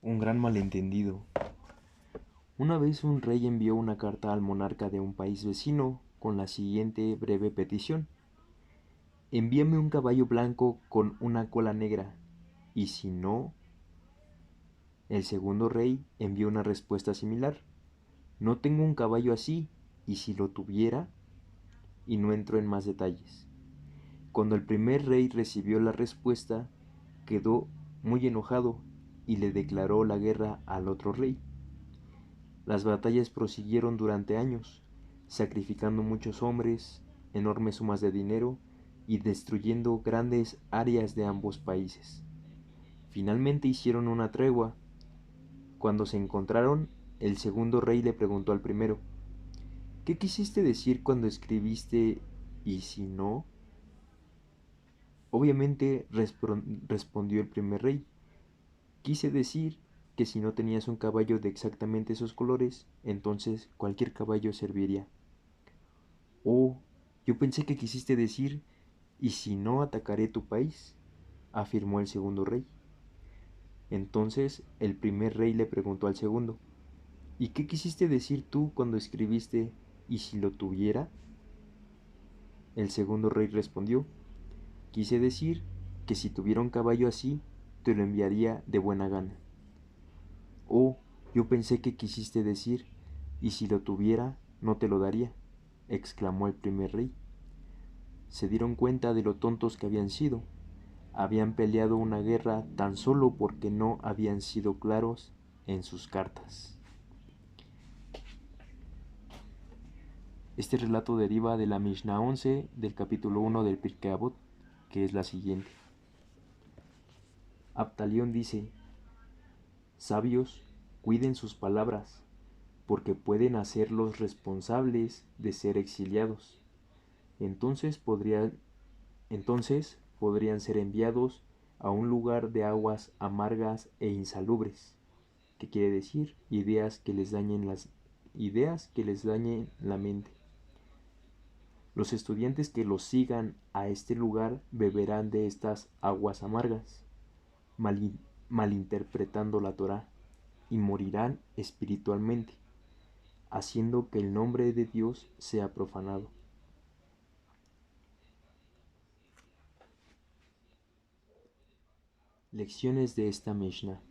Un gran malentendido. Una vez un rey envió una carta al monarca de un país vecino con la siguiente breve petición. Envíame un caballo blanco con una cola negra, y si no, el segundo rey envió una respuesta similar. No tengo un caballo así, y si lo tuviera, y no entró en más detalles. Cuando el primer rey recibió la respuesta, quedó muy enojado y le declaró la guerra al otro rey. Las batallas prosiguieron durante años, sacrificando muchos hombres, enormes sumas de dinero y destruyendo grandes áreas de ambos países. Finalmente hicieron una tregua. Cuando se encontraron, el segundo rey le preguntó al primero: ¿qué quisiste decir cuando escribiste "y si no"? Obviamente, respondió el primer rey: quise decir que si no tenías un caballo de exactamente esos colores, entonces cualquier caballo serviría. Oh, yo pensé que quisiste decir "y si no atacaré tu país", afirmó el segundo rey. Entonces el primer rey le preguntó al segundo: ¿y qué quisiste decir tú cuando escribiste "y si lo tuviera"? El segundo rey respondió: quise decir que si tuviera un caballo así, te lo enviaría de buena gana. Oh, yo pensé que quisiste decir "y si lo tuviera, no te lo daría", exclamó el primer rey. Se dieron cuenta de lo tontos que habían sido. Habían peleado una guerra tan solo porque no habían sido claros en sus cartas. Este relato deriva de la Mishnah 11 del capítulo 1 del Pirkei Avot, que es la siguiente. Abtalión dice: sabios, cuiden sus palabras, porque pueden hacerlos responsables de ser exiliados. Entonces podrían ser enviados a un lugar de aguas amargas e insalubres, que quiere decir ideas que les dañen la mente. Los estudiantes que los sigan a este lugar beberán de estas aguas amargas, malinterpretando la Torá, y morirán espiritualmente, haciendo que el nombre de Dios sea profanado. Lecciones de esta Mishnah.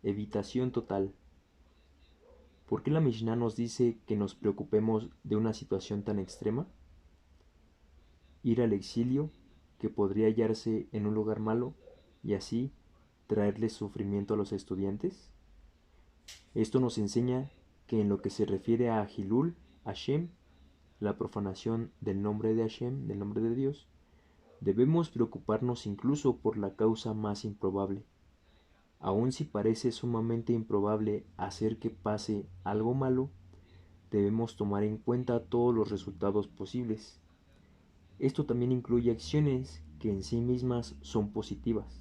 Evitación total. ¿Por qué la Mishnah nos dice que nos preocupemos de una situación tan extrema? Ir al exilio, que podría hallarse en un lugar malo, y así traerles sufrimiento a los estudiantes. Esto nos enseña que en lo que se refiere a Hilul Hashem, la profanación del nombre de Hashem, del nombre de Dios, debemos preocuparnos incluso por la causa más improbable. Aun si parece sumamente improbable hacer que pase algo malo, debemos tomar en cuenta todos los resultados posibles. Esto también incluye acciones que en sí mismas son positivas.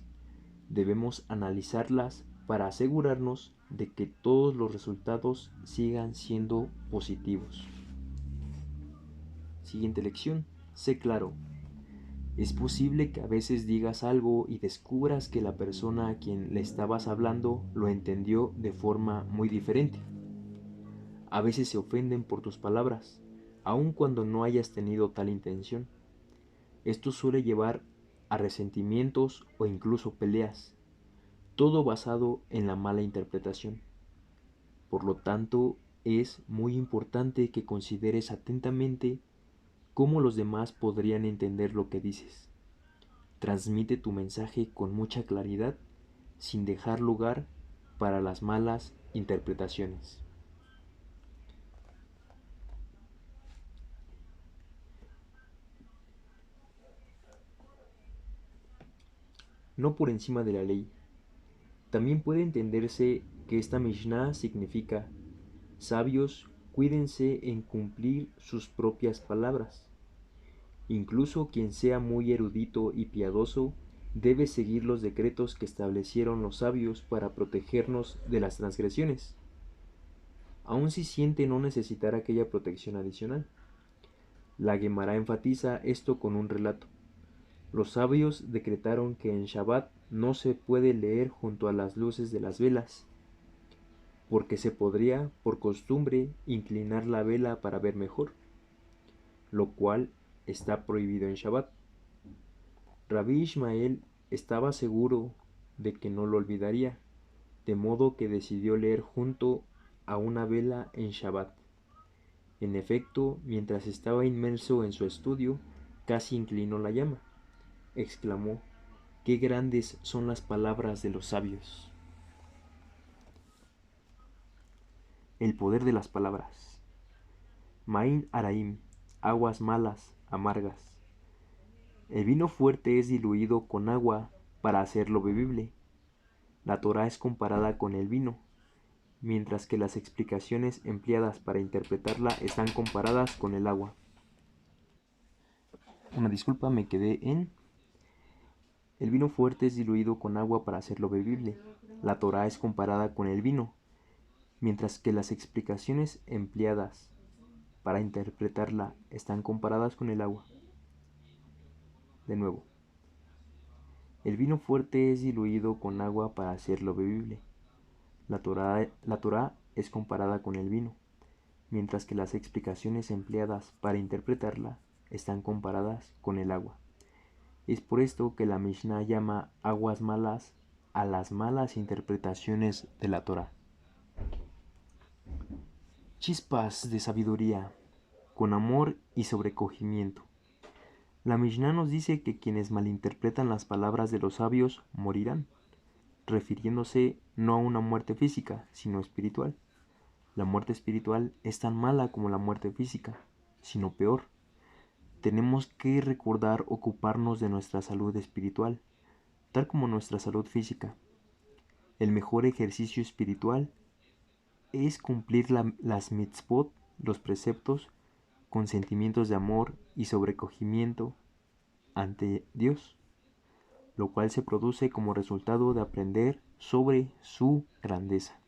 Debemos analizarlas para asegurarnos de que todos los resultados sigan siendo positivos. Siguiente lección. Sé claro. Es posible que a veces digas algo y descubras que la persona a quien le estabas hablando lo entendió de forma muy diferente. A veces se ofenden por tus palabras, aun cuando no hayas tenido tal intención. Esto suele llevar a resentimientos o incluso peleas, todo basado en la mala interpretación. Por lo tanto, es muy importante que consideres atentamente cómo los demás podrían entender lo que dices. Transmite tu mensaje con mucha claridad, sin dejar lugar para las malas interpretaciones. No por encima de la ley. También puede entenderse que esta Mishnah significa: sabios, cuídense en cumplir sus propias palabras. Incluso quien sea muy erudito y piadoso debe seguir los decretos que establecieron los sabios para protegernos de las transgresiones, aun si siente no necesitar aquella protección adicional. La Guemará enfatiza esto con un relato. Los sabios decretaron que en Shabbat no se puede leer junto a las luces de las velas, porque se podría, por costumbre, inclinar la vela para ver mejor, lo cual está prohibido en Shabbat. Rabí Ishmael estaba seguro de que no lo olvidaría, de modo que decidió leer junto a una vela en Shabbat. En efecto, mientras estaba inmerso en su estudio, casi inclinó la llama. Exclamó: «¡Qué grandes son las palabras de los sabios!». El poder de las palabras. Maín Araim, aguas malas, amargas. El vino fuerte es diluido con agua para hacerlo bebible. La Torá es comparada con el vino, mientras que las explicaciones empleadas para interpretarla están comparadas con el agua. Una disculpa, me quedé en... El vino fuerte es diluido con agua para hacerlo bebible. La Torá es comparada con el vino, mientras que las explicaciones empleadas para interpretarla están comparadas con el agua. De nuevo. El vino fuerte es diluido con agua para hacerlo bebible. La Torá es comparada con el vino, mientras que las explicaciones empleadas para interpretarla están comparadas con el agua. Es por esto que la Mishnah llama aguas malas a las malas interpretaciones de la Torá. Chispas de sabiduría, con amor y sobrecogimiento. La Mishnah nos dice que quienes malinterpretan las palabras de los sabios morirán, refiriéndose no a una muerte física, sino espiritual. La muerte espiritual es tan mala como la muerte física, sino peor. Tenemos que recordar ocuparnos de nuestra salud espiritual, tal como nuestra salud física. El mejor ejercicio espiritual es cumplir las mitzvot, los preceptos, con sentimientos de amor y sobrecogimiento ante Dios, lo cual se produce como resultado de aprender sobre su grandeza.